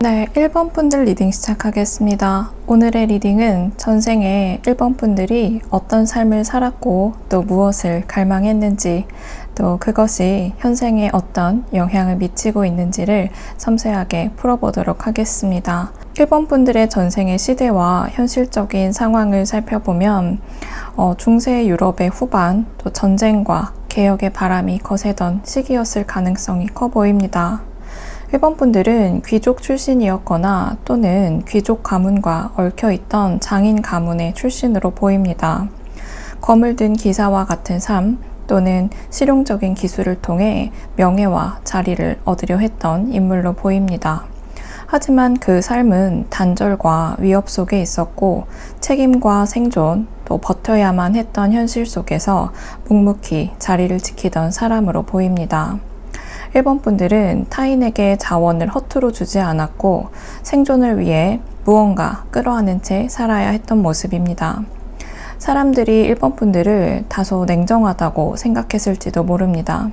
네, 1번 분들 리딩 시작하겠습니다. 오늘의 리딩은 전생에 1번 분들이 어떤 삶을 살았고 또 무엇을 갈망했는지 또 그것이 현생에 어떤 영향을 미치고 있는지를 섬세하게 풀어보도록 하겠습니다. 1번 분들의 전생의 시대와 현실적인 상황을 살펴보면 중세 유럽의 후반 또 전쟁과 개혁의 바람이 거세던 시기였을 가능성이 커 보입니다. 1번 분들은 귀족 출신이었거나 또는 귀족 가문과 얽혀있던 장인 가문의 출신으로 보입니다. 검을 든 기사와 같은 삶 또는 실용적인 기술을 통해 명예와 자리를 얻으려 했던 인물로 보입니다. 하지만 그 삶은 단절과 위협 속에 있었고 책임과 생존 또 버텨야만 했던 현실 속에서 묵묵히 자리를 지키던 사람으로 보입니다. 1번 분들은 타인에게 자원을 허투루 주지 않았고 생존을 위해 무언가 끌어안은 채 살아야 했던 모습입니다. 사람들이 1번 분들을 다소 냉정하다고 생각했을지도 모릅니다.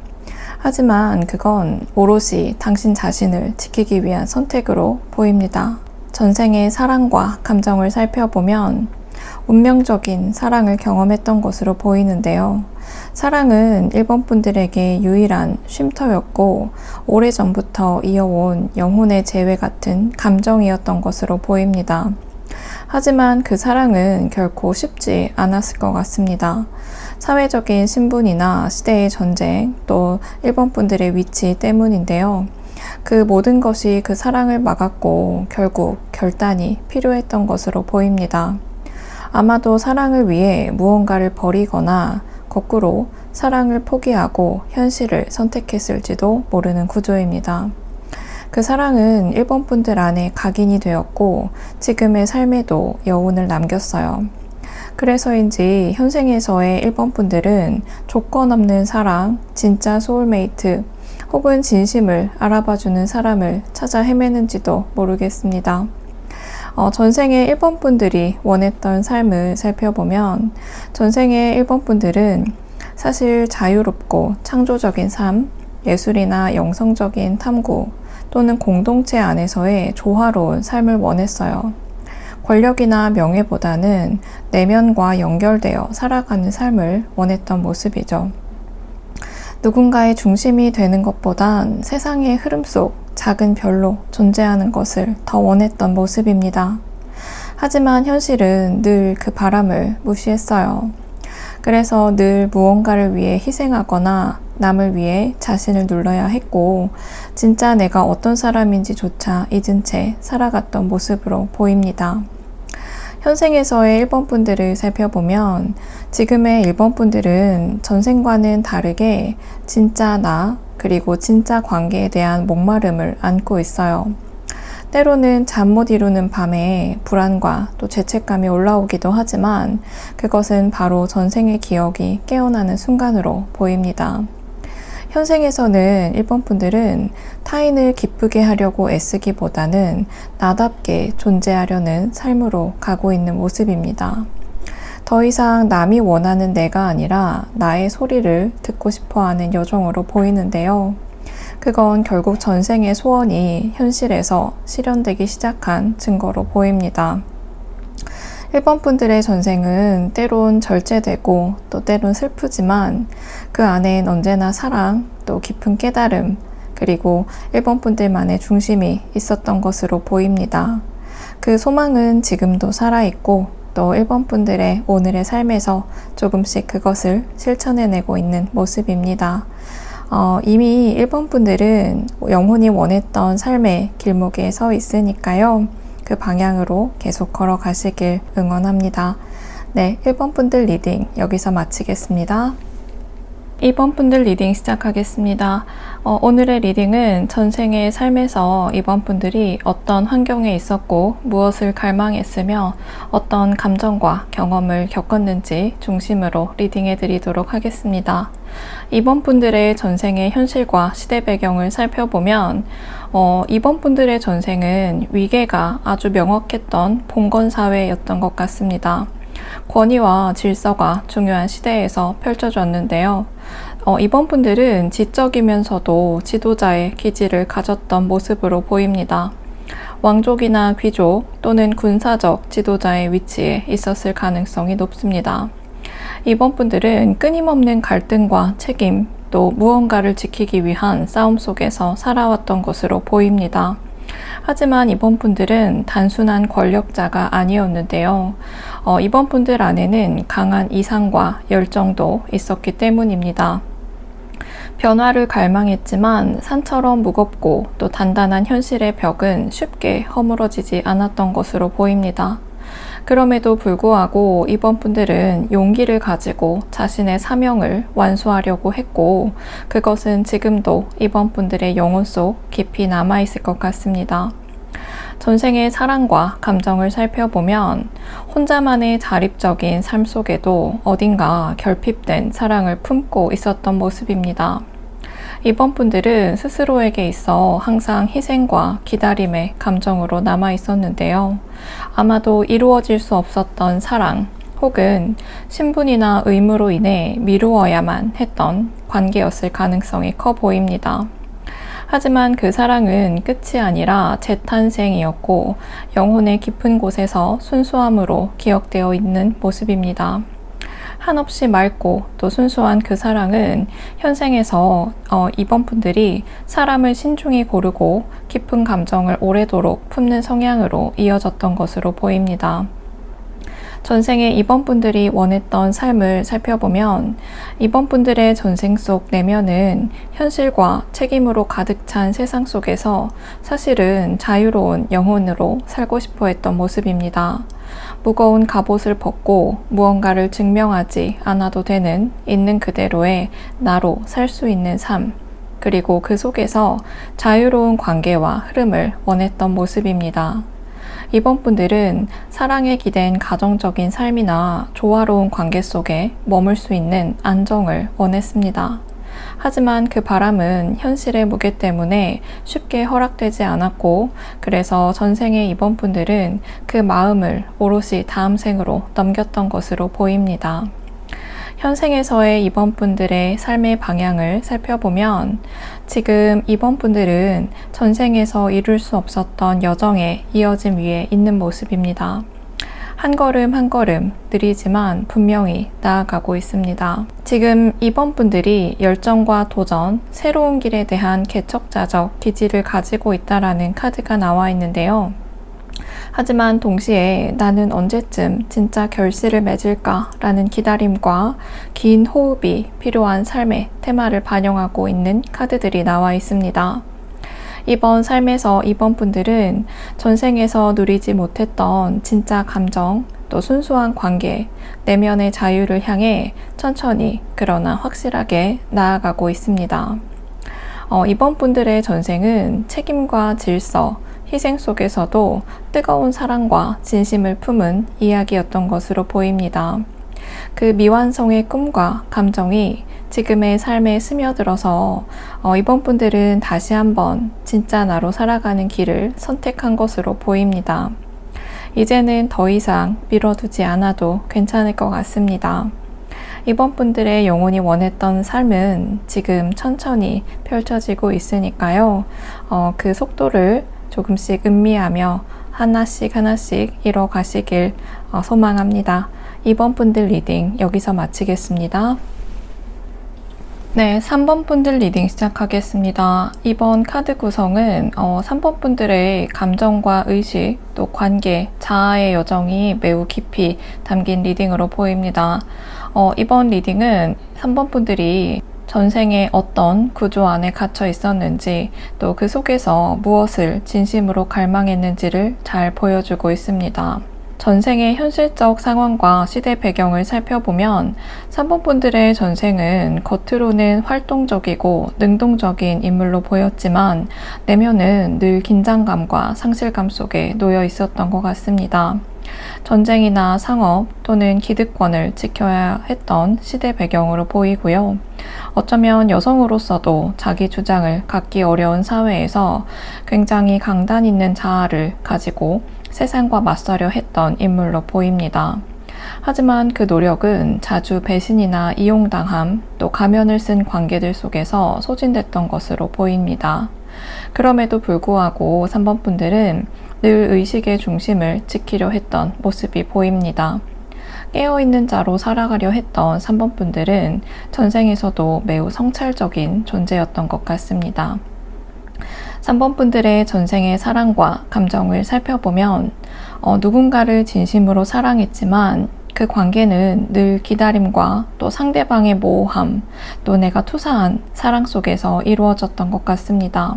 하지만 그건 오롯이 당신 자신을 지키기 위한 선택으로 보입니다. 전생의 사랑과 감정을 살펴보면 운명적인 사랑을 경험했던 것으로 보이는데요. 사랑은 1번 분들에게 유일한 쉼터였고 오래전부터 이어온 영혼의 재회 같은 감정이었던 것으로 보입니다. 하지만 그 사랑은 결코 쉽지 않았을 것 같습니다. 사회적인 신분이나 시대의 전쟁, 또 1번 분들의 위치 때문인데요. 그 모든 것이 그 사랑을 막았고 결국 결단이 필요했던 것으로 보입니다. 아마도 사랑을 위해 무언가를 버리거나 거꾸로 사랑을 포기하고 현실을 선택했을지도 모르는 구조입니다. 그 사랑은 1번 분들 안에 각인이 되었고 지금의 삶에도 여운을 남겼어요. 그래서인지 현생에서의 1번 분들은 조건 없는 사랑, 진짜 소울메이트 혹은 진심을 알아봐주는 사람을 찾아 헤매는지도 모르겠습니다. 전생의 1번 분들이 원했던 삶을 살펴보면 전생의 1번 분들은 사실 자유롭고 창조적인 삶, 예술이나 영성적인 탐구 또는 공동체 안에서의 조화로운 삶을 원했어요. 권력이나 명예보다는 내면과 연결되어 살아가는 삶을 원했던 모습이죠. 누군가의 중심이 되는 것보단 세상의 흐름 속 작은 별로 존재하는 것을 더 원했던 모습입니다. 하지만 현실은 늘 그 바람을 무시했어요. 그래서 늘 무언가를 위해 희생하거나 남을 위해 자신을 눌러야 했고 진짜 내가 어떤 사람인지조차 잊은 채 살아갔던 모습으로 보입니다. 현생에서의 1번 분들을 살펴보면 지금의 1번 분들은 전생과는 다르게 진짜 나 그리고 진짜 관계에 대한 목마름을 안고 있어요. 때로는 잠 못 이루는 밤에 불안과 또 죄책감이 올라오기도 하지만 그것은 바로 전생의 기억이 깨어나는 순간으로 보입니다. 현생에서는 1번 분들은 타인을 기쁘게 하려고 애쓰기보다는 나답게 존재하려는 삶으로 가고 있는 모습입니다. 더 이상 남이 원하는 내가 아니라 나의 소리를 듣고 싶어하는 여정으로 보이는데요. 그건 결국 전생의 소원이 현실에서 실현되기 시작한 증거로 보입니다. 1번 분들의 전생은 때론 절제되고 또 때론 슬프지만 그 안엔 언제나 사랑, 또 깊은 깨달음, 그리고 1번 분들만의 중심이 있었던 것으로 보입니다. 그 소망은 지금도 살아있고 또 1번 분들의 오늘의 삶에서 조금씩 그것을 실천해내고 있는 모습입니다. 이미 1번 분들은 영혼이 원했던 삶의 길목에 서 있으니까요. 그 방향으로 계속 걸어가시길 응원합니다. 네, 1번 분들 리딩 여기서 마치겠습니다. 2번 분들 리딩 시작하겠습니다. 오늘의 리딩은 전생의 삶에서 2번 분들이 어떤 환경에 있었고 무엇을 갈망했으며 어떤 감정과 경험을 겪었는지 중심으로 리딩해 드리도록 하겠습니다. 2번 분들의 전생의 현실과 시대 배경을 살펴보면 2번 분들의 전생은 위계가 아주 명확했던 봉건사회였던 것 같습니다. 권위와 질서가 중요한 시대에서 펼쳐졌는데요. 이번 분들은 지적이면서도 지도자의 기질을 가졌던 모습으로 보입니다. 왕족이나 귀족 또는 군사적 지도자의 위치에 있었을 가능성이 높습니다. 이번 분들은 끊임없는 갈등과 책임, 또 무언가를 지키기 위한 싸움 속에서 살아왔던 것으로 보입니다. 하지만 이번 분들은 단순한 권력자가 아니었는데요. 이번 분들 안에는 강한 이상과 열정도 있었기 때문입니다. 변화를 갈망했지만 산처럼 무겁고 또 단단한 현실의 벽은 쉽게 허물어지지 않았던 것으로 보입니다. 그럼에도 불구하고 이번 분들은 용기를 가지고 자신의 사명을 완수하려고 했고, 그것은 지금도 이번 분들의 영혼 속 깊이 남아있을 것 같습니다. 전생의 사랑과 감정을 살펴보면 혼자만의 자립적인 삶 속에도 어딘가 결핍된 사랑을 품고 있었던 모습입니다. 이번 분들은 스스로에게 있어 항상 희생과 기다림의 감정으로 남아 있었는데요. 아마도 이루어질 수 없었던 사랑 혹은 신분이나 의무로 인해 미루어야만 했던 관계였을 가능성이 커 보입니다. 하지만 그 사랑은 끝이 아니라 재탄생이었고 영혼의 깊은 곳에서 순수함으로 기억되어 있는 모습입니다. 한없이 맑고 또 순수한 그 사랑은 현생에서 이번 분들이 사람을 신중히 고르고 깊은 감정을 오래도록 품는 성향으로 이어졌던 것으로 보입니다. 전생에 이번 분들이 원했던 삶을 살펴보면 이번 분들의 전생 속 내면은 현실과 책임으로 가득 찬 세상 속에서 사실은 자유로운 영혼으로 살고 싶어 했던 모습입니다. 무거운 갑옷을 벗고 무언가를 증명하지 않아도 되는 있는 그대로의 나로 살 수 있는 삶, 그리고 그 속에서 자유로운 관계와 흐름을 원했던 모습입니다. 이번 분들은 사랑에 기댄 가정적인 삶이나 조화로운 관계 속에 머물 수 있는 안정을 원했습니다. 하지만 그 바람은 현실의 무게 때문에 쉽게 허락되지 않았고, 그래서 전생의 이번 분들은 그 마음을 오롯이 다음 생으로 넘겼던 것으로 보입니다. 현생에서의 이번 분들의 삶의 방향을 살펴보면 지금 이번 분들은 전생에서 이룰 수 없었던 여정의 이어짐 위에 있는 모습입니다. 한 걸음 한 걸음 느리지만 분명히 나아가고 있습니다. 지금 이번 분들이 열정과 도전, 새로운 길에 대한 개척자적 기질을 가지고 있다라는 카드가 나와 있는데요. 하지만 동시에 나는 언제쯤 진짜 결실을 맺을까 라는 기다림과 긴 호흡이 필요한 삶의 테마를 반영하고 있는 카드들이 나와 있습니다. 이번 삶에서 이번 분들은 전생에서 누리지 못했던 진짜 감정, 또 순수한 관계, 내면의 자유를 향해 천천히 그러나 확실하게 나아가고 있습니다. 이번 분들의 전생은 책임과 질서, 희생 속에서도 뜨거운 사랑과 진심을 품은 이야기였던 것으로 보입니다. 그 미완성의 꿈과 감정이 지금의 삶에 스며들어서 이번 분들은 다시 한번 진짜 나로 살아가는 길을 선택한 것으로 보입니다. 이제는 더 이상 미뤄두지 않아도 괜찮을 것 같습니다. 이번 분들의 영혼이 원했던 삶은 지금 천천히 펼쳐지고 있으니까요. 그 속도를 조금씩 음미하며 하나씩 이뤄가시길 소망합니다. 이번 분들 리딩 여기서 마치겠습니다. 네, 3번 분들 리딩 시작하겠습니다. 이번 카드 구성은 3번 분들의 감정과 의식, 또 관계, 자아의 여정이 매우 깊이 담긴 리딩으로 보입니다. 이번 리딩은 3번 분들이 전생에 어떤 구조 안에 갇혀 있었는지, 또 그 속에서 무엇을 진심으로 갈망했는지를 잘 보여주고 있습니다. 전생의 현실적 상황과 시대 배경을 살펴보면 3번 분들의 전생은 겉으로는 활동적이고 능동적인 인물로 보였지만 내면은 늘 긴장감과 상실감 속에 놓여 있었던 것 같습니다. 전쟁이나 상업 또는 기득권을 지켜야 했던 시대 배경으로 보이고요. 어쩌면 여성으로서도 자기 주장을 갖기 어려운 사회에서 굉장히 강단 있는 자아를 가지고 세상과 맞서려 했던 인물로 보입니다. 하지만 그 노력은 자주 배신이나 이용당함, 또 가면을 쓴 관계들 속에서 소진됐던 것으로 보입니다. 그럼에도 불구하고 3번 분들은 늘 의식의 중심을 지키려 했던 모습이 보입니다. 깨어있는 자로 살아가려 했던 3번 분들은 전생에서도 매우 성찰적인 존재였던 것 같습니다. 3번 분들의 전생의 사랑과 감정을 살펴보면 누군가를 진심으로 사랑했지만 그 관계는 늘 기다림과 또 상대방의 모호함, 또 내가 투사한 사랑 속에서 이루어졌던 것 같습니다.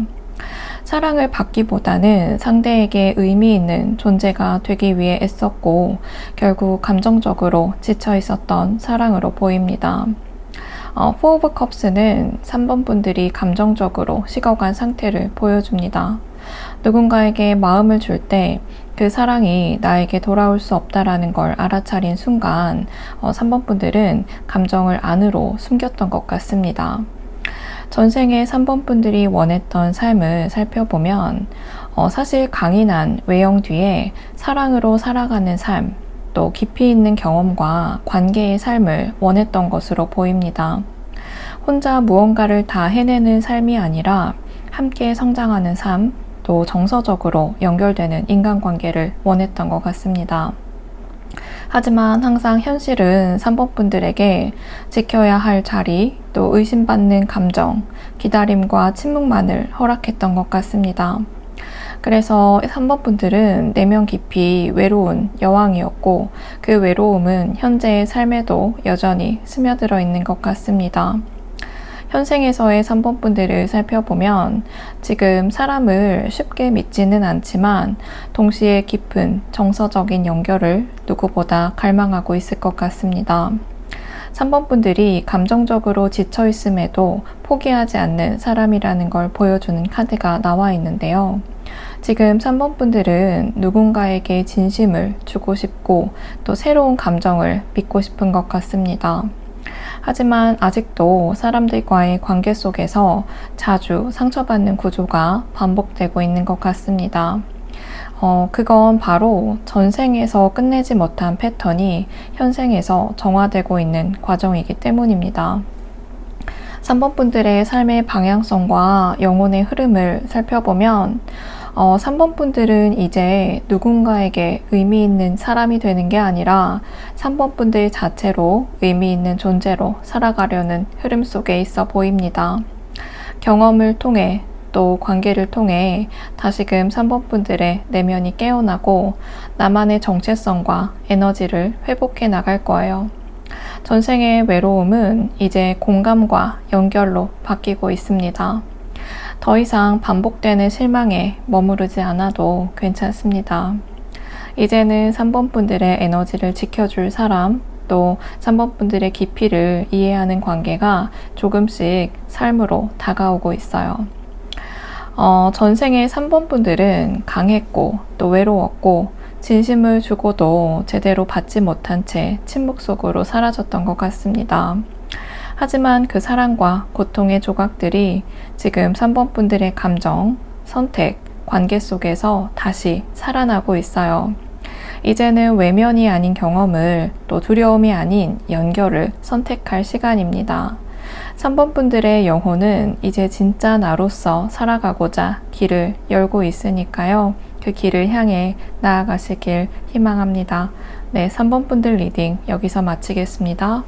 사랑을 받기보다는 상대에게 의미 있는 존재가 되기 위해 애썼고 결국 감정적으로 지쳐 있었던 사랑으로 보입니다. Four of Cups는 3번 분들이 감정적으로 식어간 상태를 보여줍니다. 누군가에게 마음을 줄 때 그 사랑이 나에게 돌아올 수 없다라는 걸 알아차린 순간 3번 분들은 감정을 안으로 숨겼던 것 같습니다. 전생에 3번 분들이 원했던 삶을 살펴보면 사실 강인한 외형 뒤에 사랑으로 살아가는 삶, 또 깊이 있는 경험과 관계의 삶을 원했던 것으로 보입니다. 혼자 무언가를 다 해내는 삶이 아니라 함께 성장하는 삶, 또 정서적으로 연결되는 인간관계를 원했던 것 같습니다. 하지만 항상 현실은 3번 분들에게 지켜야 할 자리, 또 의심받는 감정, 기다림과 침묵만을 허락했던 것 같습니다. 그래서 3번 분들은 내면 깊이 외로운 여왕이었고 그 외로움은 현재의 삶에도 여전히 스며들어 있는 것 같습니다. 현생에서의 3번 분들을 살펴보면 지금 사람을 쉽게 믿지는 않지만 동시에 깊은 정서적인 연결을 누구보다 갈망하고 있을 것 같습니다. 3번 분들이 감정적으로 지쳐 있음에도 포기하지 않는 사람이라는 걸 보여주는 카드가 나와 있는데요. 지금 3번 분들은 누군가에게 진심을 주고 싶고 또 새로운 감정을 믿고 싶은 것 같습니다. 하지만 아직도 사람들과의 관계 속에서 자주 상처받는 구조가 반복되고 있는 것 같습니다. 그건 바로 전생에서 끝내지 못한 패턴이 현생에서 정화되고 있는 과정이기 때문입니다. 3번 분들의 삶의 방향성과 영혼의 흐름을 살펴보면 3번 분들은 이제 누군가에게 의미 있는 사람이 되는 게 아니라 3번 분들 자체로 의미 있는 존재로 살아가려는 흐름 속에 있어 보입니다. 경험을 통해 또 관계를 통해 다시금 3번 분들의 내면이 깨어나고 나만의 정체성과 에너지를 회복해 나갈 거예요. 전생의 외로움은 이제 공감과 연결로 바뀌고 있습니다. 더 이상 반복되는 실망에 머무르지 않아도 괜찮습니다. 이제는 3번 분들의 에너지를 지켜줄 사람, 또 3번 분들의 깊이를 이해하는 관계가 조금씩 삶으로 다가오고 있어요. 전생의 3번 분들은 강했고 또 외로웠고 진심을 주고도 제대로 받지 못한 채 침묵 속으로 사라졌던 것 같습니다. 하지만 그 사랑과 고통의 조각들이 지금 3번 분들의 감정, 선택, 관계 속에서 다시 살아나고 있어요. 이제는 외면이 아닌 경험을 또 두려움이 아닌 연결을 선택할 시간입니다. 3번 분들의 영혼은 이제 진짜 나로서 살아가고자 길을 열고 있으니까요. 그 길을 향해 나아가시길 희망합니다. 네, 3번 분들 리딩 여기서 마치겠습니다.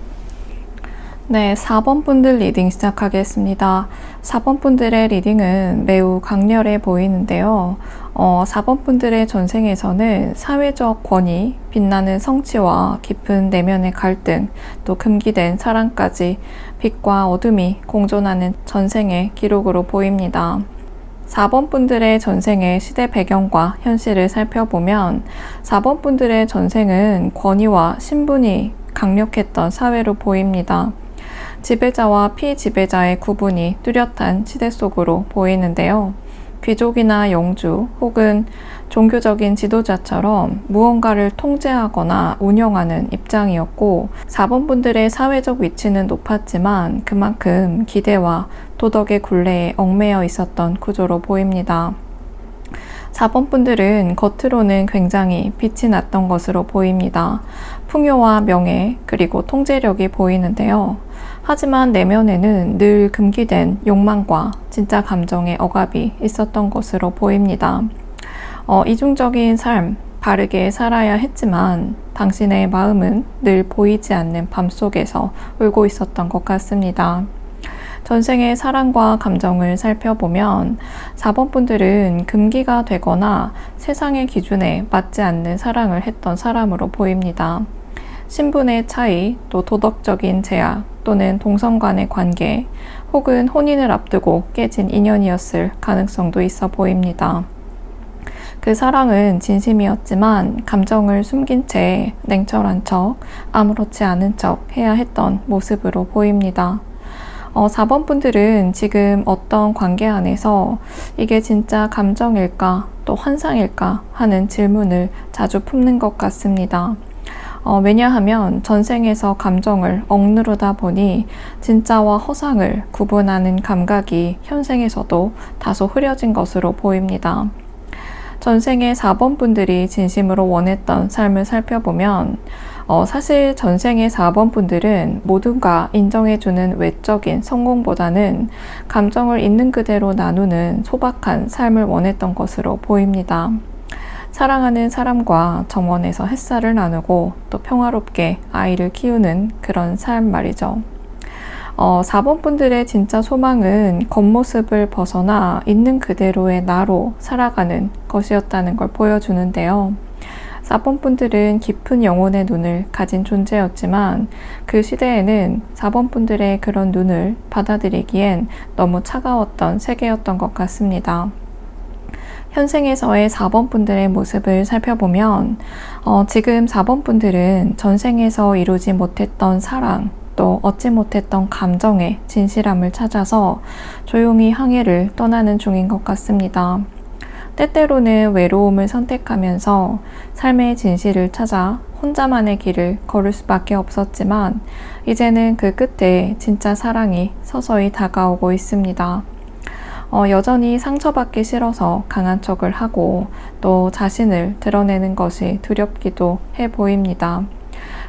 네, 4번 분들 리딩 시작하겠습니다. 4번 분들의 리딩은 매우 강렬해 보이는데요. 4번 분들의 전생에서는 사회적 권위, 빛나는 성취와 깊은 내면의 갈등, 또 금기된 사랑까지 빛과 어둠이 공존하는 전생의 기록으로 보입니다. 4번 분들의 전생의 시대 배경과 현실을 살펴보면 4번 분들의 전생은 권위와 신분이 강력했던 사회로 보입니다. 지배자와 피지배자의 구분이 뚜렷한 시대 속으로 보이는데요. 귀족이나 영주 혹은 종교적인 지도자처럼 무언가를 통제하거나 운영하는 입장이었고 4번 분들의 사회적 위치는 높았지만 그만큼 기대와 도덕의 굴레에 얽매여 있었던 구조로 보입니다. 4번 분들은 겉으로는 굉장히 빛이 났던 것으로 보입니다. 풍요와 명예, 그리고 통제력이 보이는데요. 하지만 내면에는 늘 금기된 욕망과 진짜 감정의 억압이 있었던 것으로 보입니다. 이중적인 삶, 바르게 살아야 했지만 당신의 마음은 늘 보이지 않는 밤 속에서 울고 있었던 것 같습니다. 전생의 사랑과 감정을 살펴보면 4번 분들은 금기가 되거나 세상의 기준에 맞지 않는 사랑을 했던 사람으로 보입니다. 신분의 차이, 또 도덕적인 제약, 또는 동성 간의 관계, 혹은 혼인을 앞두고 깨진 인연이었을 가능성도 있어 보입니다. 그 사랑은 진심이었지만 감정을 숨긴 채 냉철한 척, 아무렇지 않은 척 해야 했던 모습으로 보입니다. 4번 분들은 지금 어떤 관계 안에서 이게 진짜 감정일까, 또 환상일까 하는 질문을 자주 품는 것 같습니다. 왜냐하면 전생에서 감정을 억누르다 보니 진짜와 허상을 구분하는 감각이 현생에서도 다소 흐려진 것으로 보입니다. 전생의 4번 분들이 진심으로 원했던 삶을 살펴보면 사실 전생의 4번 분들은 모두가 인정해주는 외적인 성공보다는 감정을 있는 그대로 나누는 소박한 삶을 원했던 것으로 보입니다. 사랑하는 사람과 정원에서 햇살을 나누고 또 평화롭게 아이를 키우는 그런 삶 말이죠. 4번 분들의 진짜 소망은 겉모습을 벗어나 있는 그대로의 나로 살아가는 것이었다는 걸 보여주는데요. 4번 분들은 깊은 영혼의 눈을 가진 존재였지만 그 시대에는 4번 분들의 그런 눈을 받아들이기엔 너무 차가웠던 세계였던 것 같습니다. 현생에서의 4번 분들의 모습을 살펴보면 지금 4번 분들은 전생에서 이루지 못했던 사랑, 또 얻지 못했던 감정의 진실함을 찾아서 조용히 항해를 떠나는 중인 것 같습니다. 때때로는 외로움을 선택하면서 삶의 진실을 찾아 혼자만의 길을 걸을 수밖에 없었지만 이제는 그 끝에 진짜 사랑이 서서히 다가오고 있습니다. 여전히 상처받기 싫어서 강한 척을 하고 또 자신을 드러내는 것이 두렵기도 해 보입니다.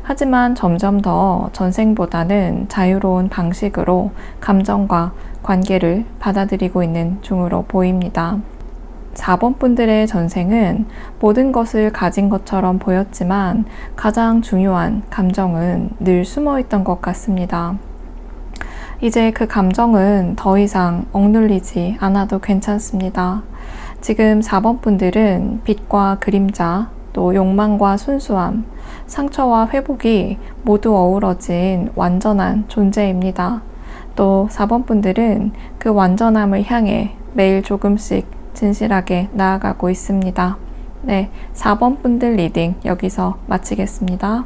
하지만 점점 더 전생보다는 자유로운 방식으로 감정과 관계를 받아들이고 있는 중으로 보입니다. 4번 분들의 전생은 모든 것을 가진 것처럼 보였지만 가장 중요한 감정은 늘 숨어 있던 것 같습니다. 이제 그 감정은 더 이상 억눌리지 않아도 괜찮습니다. 지금 4번 분들은 빛과 그림자, 또 욕망과 순수함, 상처와 회복이 모두 어우러진 완전한 존재입니다. 또 4번 분들은 그 완전함을 향해 매일 조금씩 진실하게 나아가고 있습니다. 네, 4번 분들 리딩 여기서 마치겠습니다.